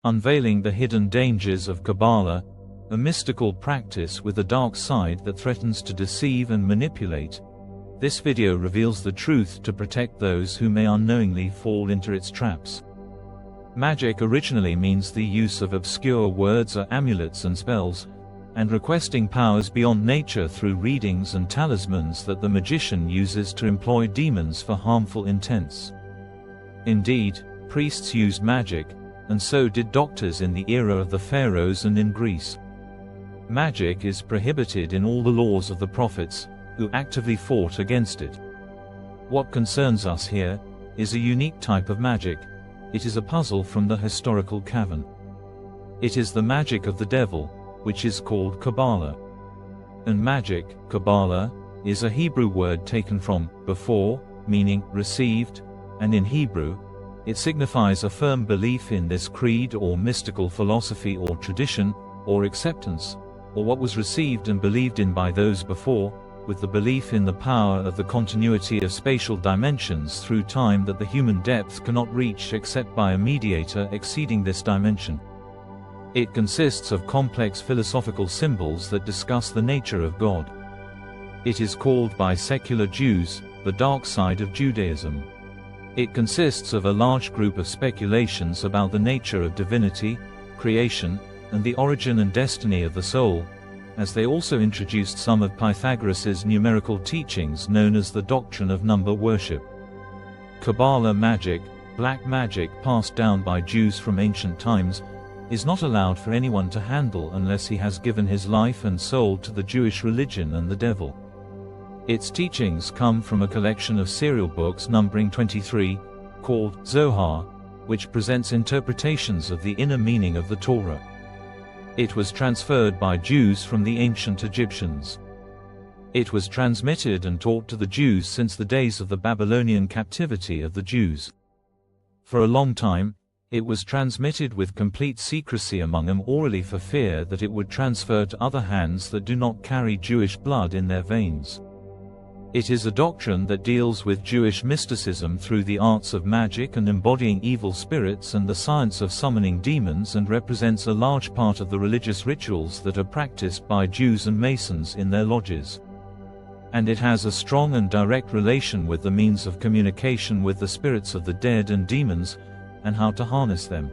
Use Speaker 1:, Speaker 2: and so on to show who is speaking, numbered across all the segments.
Speaker 1: Unveiling the hidden dangers of Kabbalah, a mystical practice with a dark side that threatens to deceive and manipulate. This video reveals the truth to protect those who may unknowingly fall into its traps. Magic originally means the use of obscure words or amulets and spells, and requesting powers beyond nature through readings and talismans that the magician uses to employ demons for harmful intents. Indeed, priests used magic, and so did doctors in the era of the pharaohs and in Greece. Magic is prohibited in all the laws of the prophets, who actively fought against it. What concerns us here is a unique type of magic. It is a puzzle from the historical cavern. It is the magic of the devil, which is called Kabbalah. And magic, Kabbalah, is a Hebrew word taken from before, meaning received, and in Hebrew, it signifies a firm belief in this creed or mystical philosophy or tradition, or acceptance, or what was received and believed in by those before, with the belief in the power of the continuity of spatial dimensions through time that the human depth cannot reach except by a mediator exceeding this dimension. It consists of complex philosophical symbols that discuss the nature of God. It is called by secular Jews, the dark side of Judaism. It consists of a large group of speculations about the nature of divinity, creation, and the origin and destiny of the soul, as they also introduced some of Pythagoras's numerical teachings known as the doctrine of number worship. Kabbalah magic, black magic passed down by Jews from ancient times, is not allowed for anyone to handle unless he has given his life and soul to the Jewish religion and the devil. Its teachings come from a collection of serial books numbering 23, called Zohar, which presents interpretations of the inner meaning of the Torah. It was transferred by Jews from the ancient Egyptians. It was transmitted and taught to the Jews since the days of the Babylonian captivity of the Jews. For a long time, it was transmitted with complete secrecy among them orally for fear that it would transfer to other hands that do not carry Jewish blood in their veins. It is a doctrine that deals with Jewish mysticism through the arts of magic and embodying evil spirits and the science of summoning demons, and represents a large part of the religious rituals that are practiced by Jews and Masons in their lodges. And it has a strong and direct relation with the means of communication with the spirits of the dead and demons, and how to harness them.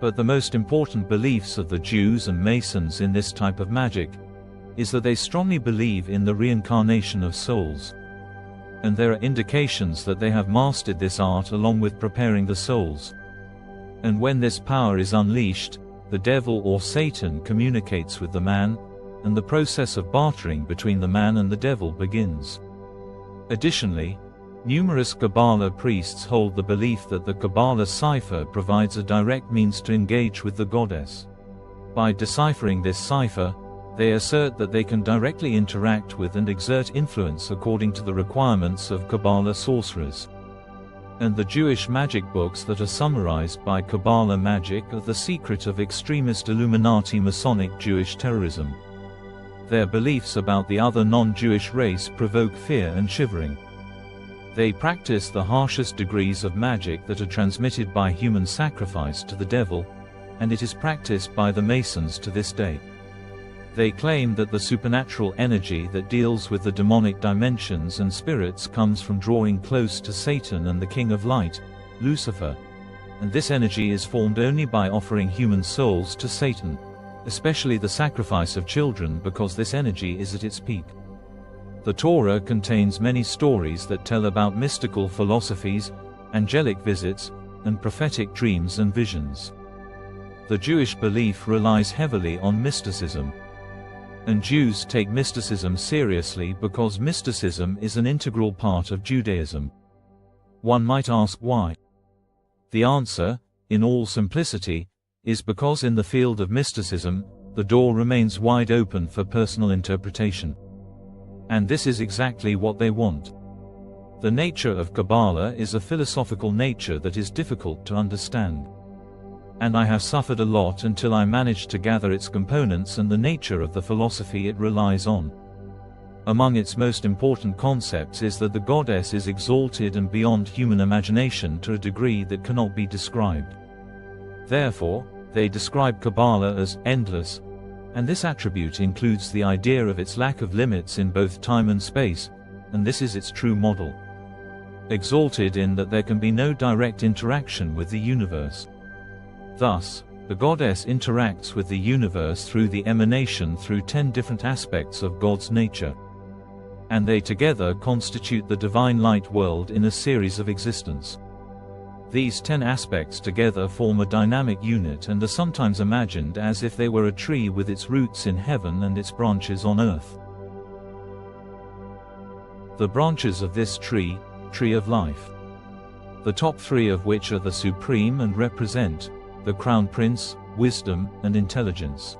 Speaker 1: But the most important beliefs of the Jews and Masons in this type of magic is that they strongly believe in the reincarnation of souls. And there are indications that they have mastered this art along with preparing the souls. And when this power is unleashed, the devil or Satan communicates with the man, and the process of bartering between the man and the devil begins. Additionally, numerous Kabbalah priests hold the belief that the Kabbalah cipher provides a direct means to engage with the goddess. By deciphering this cipher, they assert that they can directly interact with and exert influence according to the requirements of Kabbalah sorcerers. And the Jewish magic books that are summarized by Kabbalah magic are the secret of extremist Illuminati Masonic Jewish terrorism. Their beliefs about the other non-Jewish race provoke fear and shivering. They practice the harshest degrees of magic that are transmitted by human sacrifice to the devil, and it is practiced by the Masons to this day. They claim that the supernatural energy that deals with the demonic dimensions and spirits comes from drawing close to Satan and the King of Light, Lucifer, and this energy is formed only by offering human souls to Satan, especially the sacrifice of children, because this energy is at its peak. The Torah contains many stories that tell about mystical philosophies, angelic visits, and prophetic dreams and visions. The Jewish belief relies heavily on mysticism. And Jews take mysticism seriously because mysticism is an integral part of Judaism. One might ask why. The answer, in all simplicity, is because in the field of mysticism, the door remains wide open for personal interpretation. And this is exactly what they want. The nature of Kabbalah is a philosophical nature that is difficult to understand. And I have suffered a lot until I managed to gather its components and the nature of the philosophy it relies on. Among its most important concepts is that the goddess is exalted and beyond human imagination to a degree that cannot be described. Therefore, they describe Kabbalah as endless, and this attribute includes the idea of its lack of limits in both time and space, and this is its true model. Exalted in that there can be no direct interaction with the universe. Thus, the goddess interacts with the universe through the emanation through 10 different aspects of God's nature. And they together constitute the divine light world in a series of existence. These 10 aspects together form a dynamic unit and are sometimes imagined as if they were a tree with its roots in heaven and its branches on earth. The branches of this tree of life. The top 3 of which are the supreme and represent the crown prince, wisdom, and intelligence.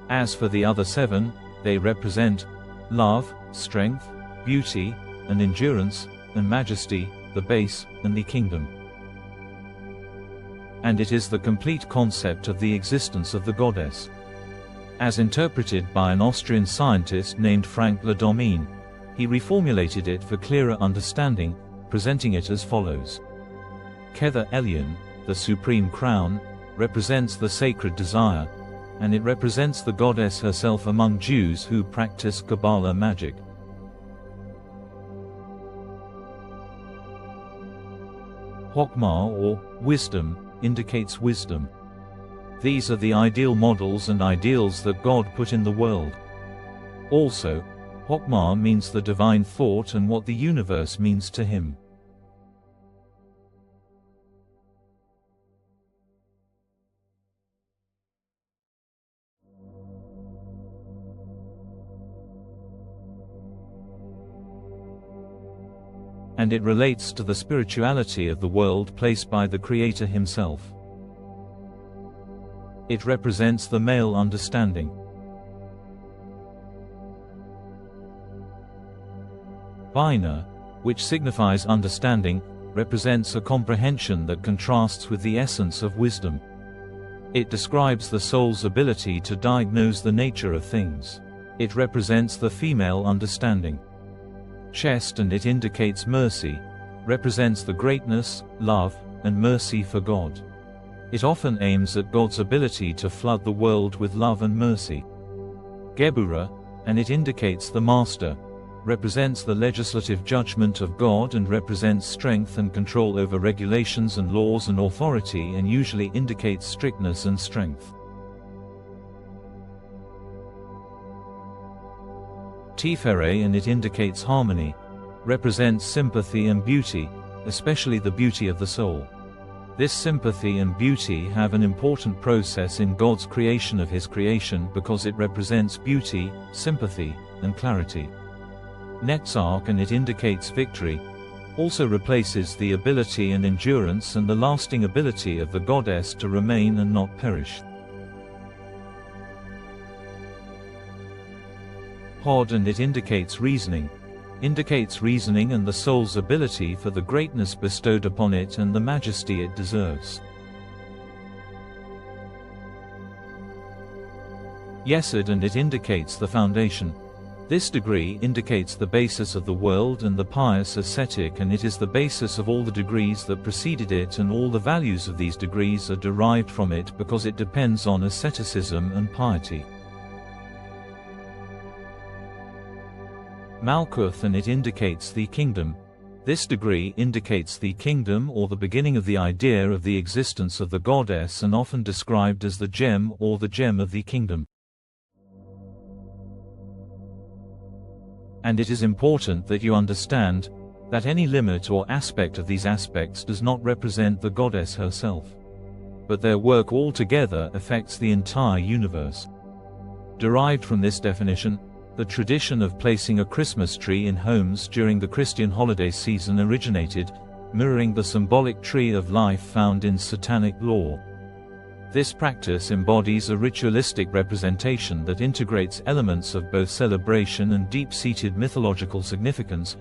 Speaker 1: As for the other 7, they represent love, strength, beauty, and endurance, and majesty, the base, and the kingdom. And it is the complete concept of the existence of the goddess. As interpreted by an Austrian scientist named Frank Le Domaine, he reformulated it for clearer understanding, presenting it as follows. Kether Elyon, the supreme crown, represents the sacred desire, and it represents the goddess herself among Jews who practice Kabbalah magic. Chokmah, or wisdom, indicates wisdom. These are the ideal models and ideals that God put in the world. Also, Chokmah means the divine thought and what the universe means to him. And it relates to the spirituality of the world placed by the Creator himself. It represents the male understanding. Bina, which signifies understanding, represents a comprehension that contrasts with the essence of wisdom. It describes the soul's ability to diagnose the nature of things. It represents the female understanding. Chest, and it indicates mercy, represents the greatness, love, and mercy for God. It often aims at God's ability to flood the world with love and mercy. Gebura, and it indicates the master, represents the legislative judgment of God and represents strength and control over regulations and laws and authority, and usually indicates strictness and strength. Tiferet, and it indicates harmony, represents sympathy and beauty, especially the beauty of the soul. This sympathy and beauty have an important process in God's creation of his creation because it represents beauty, sympathy, and clarity. Netzach, and it indicates victory, also replaces the ability and endurance and the lasting ability of the goddess to remain and not perish. Hod, and it indicates reasoning and the soul's ability for the greatness bestowed upon it and the majesty it deserves. Yesod, and it indicates the foundation. This degree indicates the basis of the world and the pious ascetic, and it is the basis of all the degrees that preceded it, and all the values of these degrees are derived from it because it depends on asceticism and piety. Malkuth, and it indicates the kingdom. This degree indicates the kingdom or the beginning of the idea of the existence of the goddess, and often described as the gem or the gem of the kingdom. And it is important that you understand that any limit or aspect of these aspects does not represent the goddess herself, but their work altogether affects the entire universe. Derived from this definition, the tradition of placing a Christmas tree in homes during the Christian holiday season originated, mirroring the symbolic tree of life found in Satanic law. This practice embodies a ritualistic representation that integrates elements of both celebration and deep-seated mythological significance,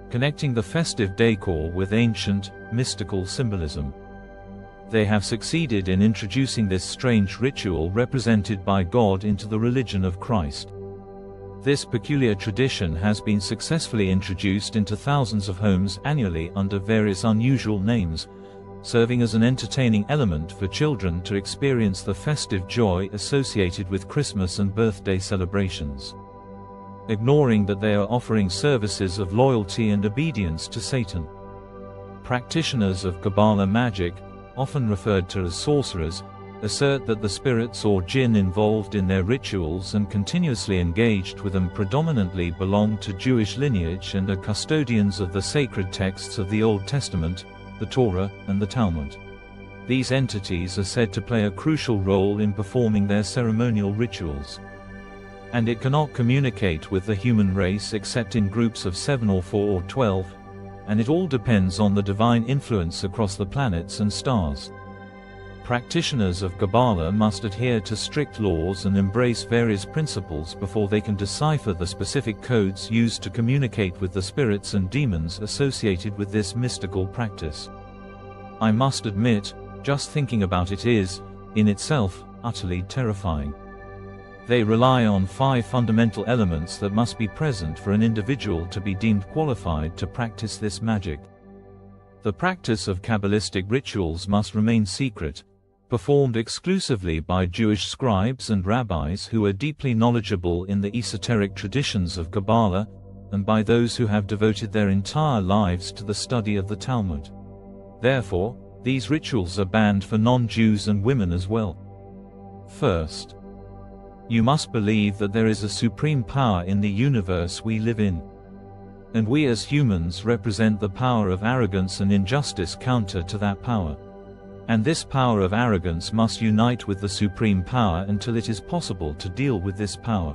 Speaker 1: connecting the festive decor with ancient, mystical symbolism. They have succeeded in introducing this strange ritual represented by God into the religion of Christ. This peculiar tradition has been successfully introduced into thousands of homes annually under various unusual names, serving as an entertaining element for children to experience the festive joy associated with Christmas and birthday celebrations, ignoring that they are offering services of loyalty and obedience to Satan. Practitioners of Kabbalah magic, often referred to as sorcerers, assert that the spirits or jinn involved in their rituals and continuously engaged with them predominantly belong to Jewish lineage and are custodians of the sacred texts of the Old Testament, the Torah, and the Talmud. These entities are said to play a crucial role in performing their ceremonial rituals. And it cannot communicate with the human race except in groups of 7 or 4 or 12, and it all depends on the divine influence across the planets and stars. Practitioners of Kabbalah must adhere to strict laws and embrace various principles before they can decipher the specific codes used to communicate with the spirits and demons associated with this mystical practice. I must admit, just thinking about it is, in itself, utterly terrifying. They rely on 5 fundamental elements that must be present for an individual to be deemed qualified to practice this magic. The practice of Kabbalistic rituals must remain secret, performed exclusively by Jewish scribes and rabbis who are deeply knowledgeable in the esoteric traditions of Kabbalah, and by those who have devoted their entire lives to the study of the Talmud. Therefore, these rituals are banned for non-Jews and women as well. First, you must believe that there is a supreme power in the universe we live in. And we as humans represent the power of arrogance and injustice counter to that power. And this power of arrogance must unite with the supreme power until it is possible to deal with this power.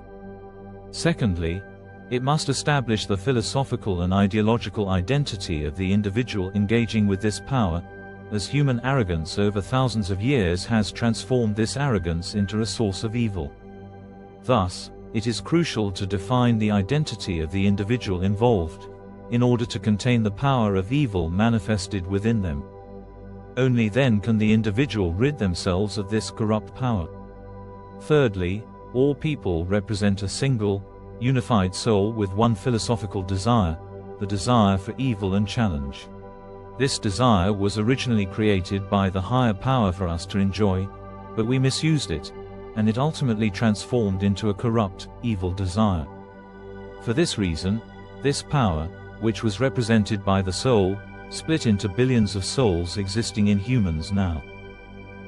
Speaker 1: Secondly, it must establish the philosophical and ideological identity of the individual engaging with this power, as human arrogance over thousands of years has transformed this arrogance into a source of evil. Thus, it is crucial to define the identity of the individual involved, in order to contain the power of evil manifested within them. Only then can the individual rid themselves of this corrupt power. Thirdly, all people represent a single, unified soul with one philosophical desire, the desire for evil and challenge. This desire was originally created by the higher power for us to enjoy, but we misused it, and it ultimately transformed into a corrupt, evil desire. For this reason, this power, which was represented by the soul, split into billions of souls existing in humans now.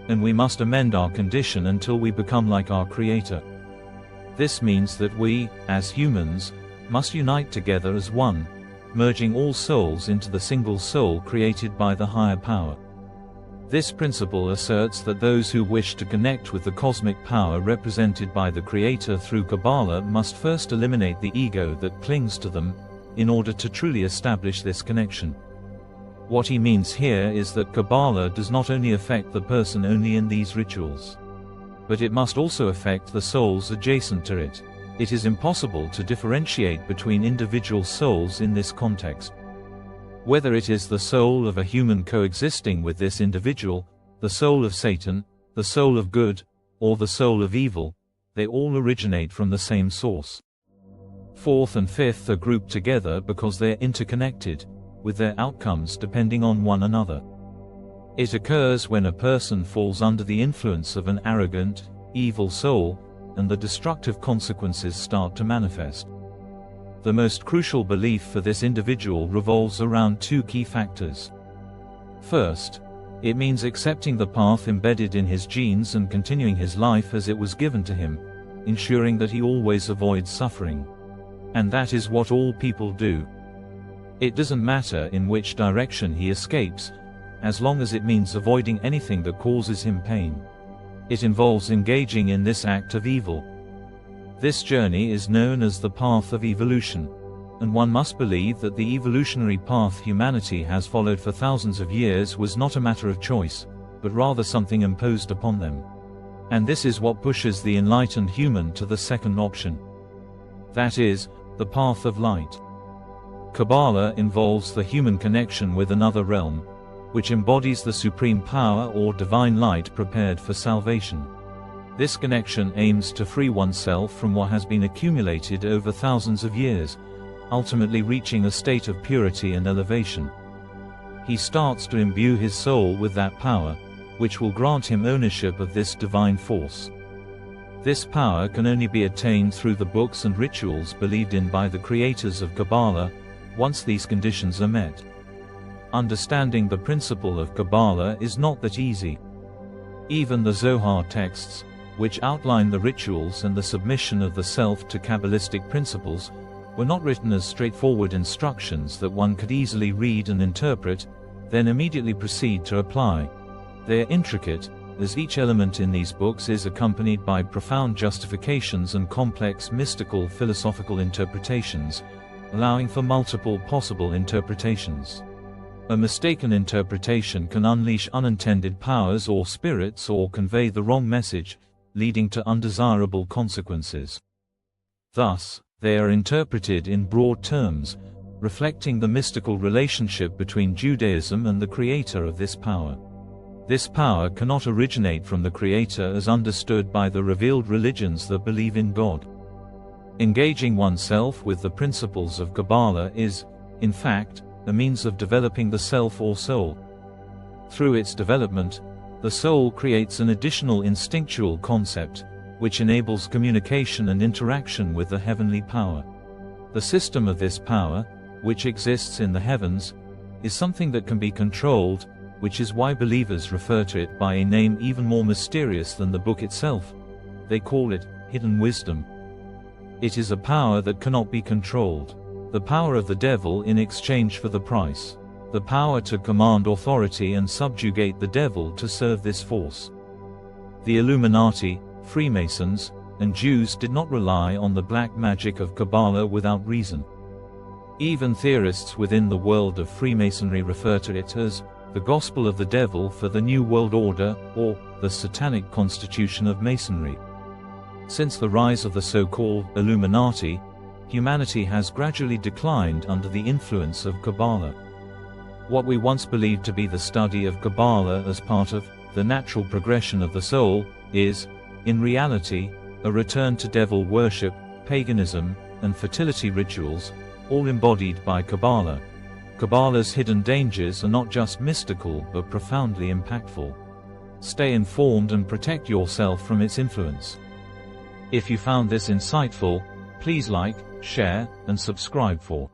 Speaker 1: And we must amend our condition until we become like our Creator. This means that we, as humans, must unite together as one, merging all souls into the single soul created by the higher power. This principle asserts that those who wish to connect with the cosmic power represented by the Creator through Kabbalah must first eliminate the ego that clings to them, in order to truly establish this connection. What he means here is that Kabbalah does not only affect the person only in these rituals, but it must also affect the souls adjacent to it. It is impossible to differentiate between individual souls in this context. Whether it is the soul of a human coexisting with this individual, the soul of Satan, the soul of good, or the soul of evil, they all originate from the same source. Fourth and fifth are grouped together because they are interconnected, with their outcomes depending on one another. It occurs when a person falls under the influence of an arrogant, evil soul, and the destructive consequences start to manifest. The most crucial belief for this individual revolves around 2 key factors. First, it means accepting the path embedded in his genes and continuing his life as it was given to him, ensuring that he always avoids suffering. And that is what all people do. It doesn't matter in which direction he escapes, as long as it means avoiding anything that causes him pain. It involves engaging in this act of evil. This journey is known as the path of evolution, and one must believe that the evolutionary path humanity has followed for thousands of years was not a matter of choice, but rather something imposed upon them. And this is what pushes the enlightened human to the second option. That is, the path of light. Kabbalah involves the human connection with another realm, which embodies the supreme power or divine light prepared for salvation. This connection aims to free oneself from what has been accumulated over thousands of years, ultimately reaching a state of purity and elevation. he starts to imbue his soul with that power, which will grant him ownership of this divine force. This power can only be attained through the books and rituals believed in by the creators of Kabbalah, once these conditions are met. Understanding the principle of Kabbalah is not that easy. Even the Zohar texts, which outline the rituals and the submission of the self to Kabbalistic principles, were not written as straightforward instructions that one could easily read and interpret, then immediately proceed to apply. They are intricate, as each element in these books is accompanied by profound justifications and complex mystical philosophical interpretations, allowing for multiple possible interpretations. A mistaken interpretation can unleash unintended powers or spirits or convey the wrong message, leading to undesirable consequences. Thus, they are interpreted in broad terms, reflecting the mystical relationship between Judaism and the creator of this power. This power cannot originate from the creator as understood by the revealed religions that believe in God. Engaging oneself with the principles of Kabbalah is, in fact, a means of developing the self or soul. Through its development, the soul creates an additional instinctual concept, which enables communication and interaction with the heavenly power. The system of this power, which exists in the heavens, is something that can be controlled, which is why believers refer to it by a name even more mysterious than the book itself. They call it hidden wisdom. It is a power that cannot be controlled. The power of the devil in exchange for the price. The power to command authority and subjugate the devil to serve this force. The Illuminati, Freemasons, and Jews did not rely on the black magic of Kabbalah without reason. Even theorists within the world of Freemasonry refer to it as the gospel of the devil for the New World Order, or the Satanic constitution of Masonry. Since the rise of the so-called Illuminati, humanity has gradually declined under the influence of Kabbalah. What we once believed to be the study of Kabbalah as part of the natural progression of the soul is, in reality, a return to devil worship, paganism, and fertility rituals, all embodied by Kabbalah. Kabbalah's hidden dangers are not just mystical but profoundly impactful. Stay informed and protect yourself from its influence. If you found this insightful, please like, share, and subscribe for